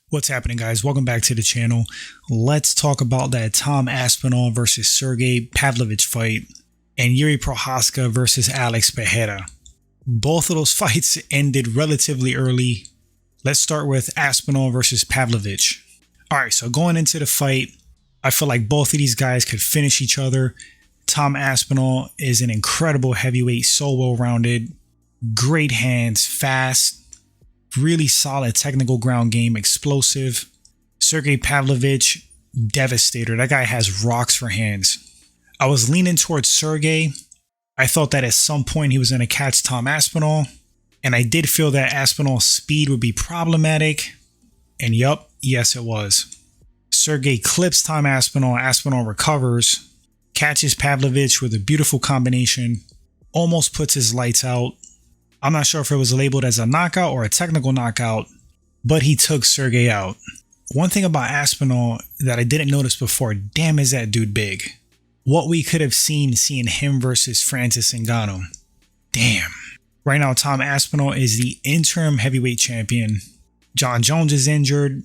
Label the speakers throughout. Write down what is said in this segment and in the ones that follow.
Speaker 1: What's happening, guys? Welcome back to the channel. Let's talk about that Tom Aspinall versus Sergey Pavlovich fight and Yuri Prochazka versus Alex Pereira. Both of those fights ended relatively early. Let's start with Aspinall versus Pavlovich. Alright, so going into the fight, I feel like both of these guys could finish each other. Tom Aspinall is an incredible heavyweight, so well-rounded, great hands, fast, really solid technical ground game, explosive. Sergey Pavlovich, devastator. That guy has rocks for hands. I was leaning towards Sergey. I thought that at some point he was going to catch Tom Aspinall, and I did feel that Aspinall's speed would be problematic, and yes it was. Sergey clips Tom Aspinall, Aspinall recovers, catches Pavlovich with a beautiful combination, almost puts his lights out. I'm not sure if it was labeled as a knockout or a technical knockout, but he took Sergey out. One thing about Aspinall that I didn't notice before, damn is that dude big. What we could have seen seeing him versus Francis Ngannou. Damn. Right now, Tom Aspinall is the interim heavyweight champion. John Jones is injured.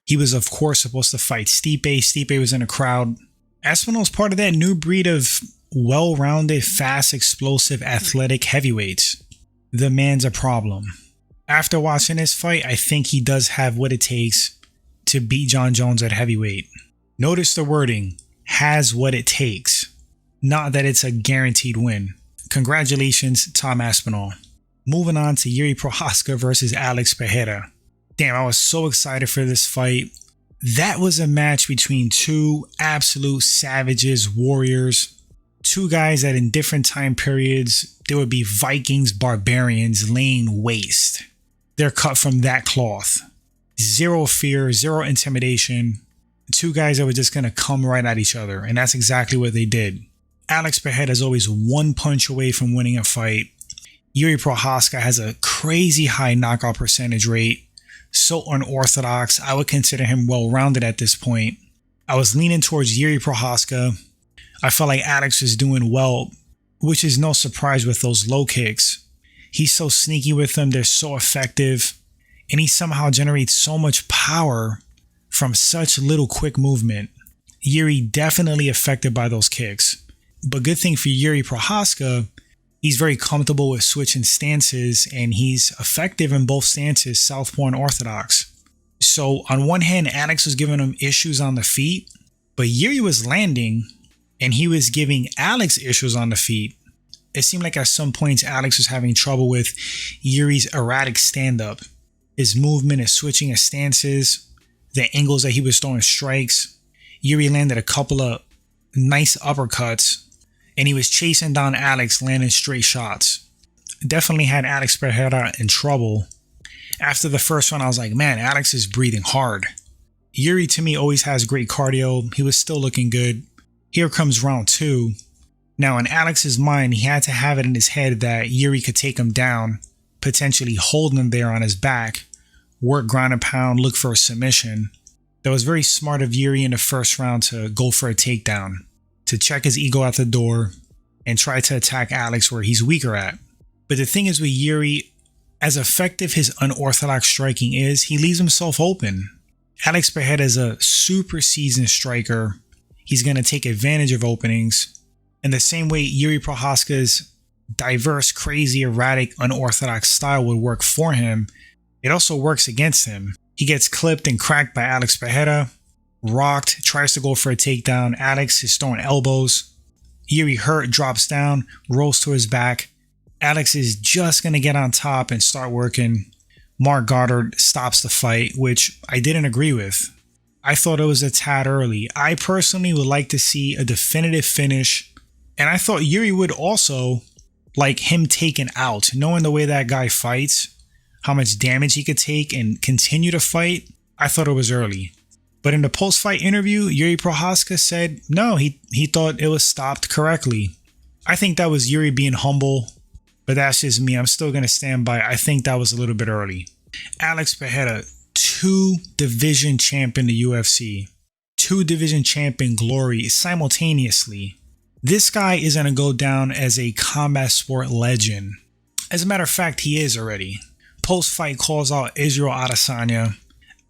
Speaker 1: He was, of course, supposed to fight Stipe. Stipe was in the crowd. Aspinall's part of that new breed of well-rounded, fast, explosive, athletic heavyweights. The man's a problem. After watching this fight, I think he does have what it takes to beat John Jones at heavyweight. Notice the wording, has what it takes. Not that it's a guaranteed win. Congratulations, Tom Aspinall. Moving on to Yuri Prochazka versus Alex Pereira. Damn, I was so excited for this fight. That was a match between two absolute savages, warriors. Two guys that in different time periods, there would be Vikings, barbarians laying waste. They're cut from that cloth. Zero fear, zero intimidation. Two guys that were just going to come right at each other, and that's exactly what they did. Alex Pereira is always one punch away from winning a fight. Yuri Prochazka has a crazy high knockout percentage rate. So unorthodox, I would consider him well-rounded at this point. I was leaning towards Yuri Prochazka. I felt like Alex was doing well, which is no surprise with those low kicks. He's so sneaky with them, they're so effective, and he somehow generates so much power from such little quick movement. Yuri definitely affected by those kicks. But good thing for Yuri Prochazka, he's very comfortable with switching stances, and he's effective in both stances, southpaw and orthodox. So on one hand, Alex was giving him issues on the feet, but Yuri was landing, and he was giving Alex issues on the feet. It seemed like at some points Alex was having trouble with Yuri's erratic stand-up. His movement, his switching of stances, the angles that he was throwing strikes. Yuri landed a couple of nice uppercuts, and he was chasing down Alex, landing straight shots. Definitely had Alex Pereira in trouble. After the first one, I was like, man, Alex is breathing hard. Yuri, to me, always has great cardio. He was still looking good. Here comes round two. Now, in Alex's mind, he had to have it in his head that Yuri could take him down, potentially hold him there on his back, work ground and pound, look for a submission. That was very smart of Yuri in the first round to go for a takedown, to check his ego at the door, and try to attack Alex where he's weaker at. But the thing is with Yuri, as effective his unorthodox striking is, he leaves himself open. Alex Pereira is a super seasoned striker. He's going to take advantage of openings. In the same way Yuri Prochazka's diverse, crazy, erratic, unorthodox style would work for him, it also works against him. He gets clipped and cracked by Alex Pereira, rocked, tries to go for a takedown. Alex is throwing elbows. Yuri hurt, drops down, rolls to his back. Alex is just going to get on top and start working. Mark Goddard stops the fight, which I didn't agree with. I thought it was a tad early. I personally would like to see a definitive finish, and I thought Yuri would also like him taken out, knowing the way that guy fights, how much damage he could take and continue to fight. I thought it was early. But in the post-fight interview, Yuri Prochazka said no, he thought it was stopped correctly. I think that was Yuri being humble, but that's just me. I'm still going to stand by. I think that was a little bit early. Alex Pereira, 2-division champ in the UFC, 2-division champ in glory simultaneously. This guy is going to go down as a combat sport legend. As a matter of fact, he is already. Post-fight calls out Israel Adesanya.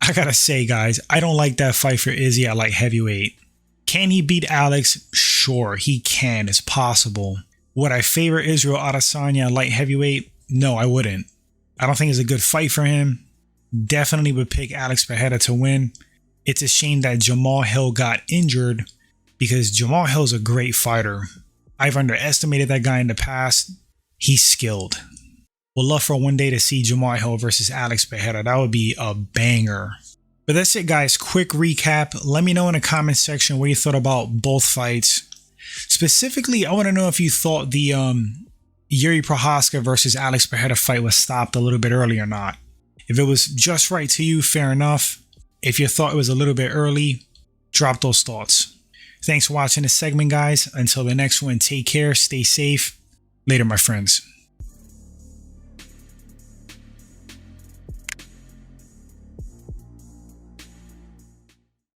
Speaker 1: I gotta say, guys, I don't like that fight for Izzy at light heavyweight. Can he beat Alex? Sure, he can. It's possible. Would I favor Israel Adesanya at light heavyweight? No, I wouldn't. I don't think it's a good fight for him. Definitely would pick Alex Pereira to win. It's a shame that Jamal Hill got injured because Jamal Hill's a great fighter. I've underestimated that guy in the past. He's skilled. Would love for one day to see Jamal Hill versus Alex Pereira. That would be a banger. But that's it, guys. Quick recap. Let me know in the comment section what you thought about both fights. Specifically, I want to know if you thought the Yuri Prochazka versus Alex Pereira fight was stopped a little bit early or not. If it was just right to you, fair enough. If you thought it was a little bit early, drop those thoughts. Thanks for watching this segment, guys. Until the next one, take care, stay safe. Later, my friends.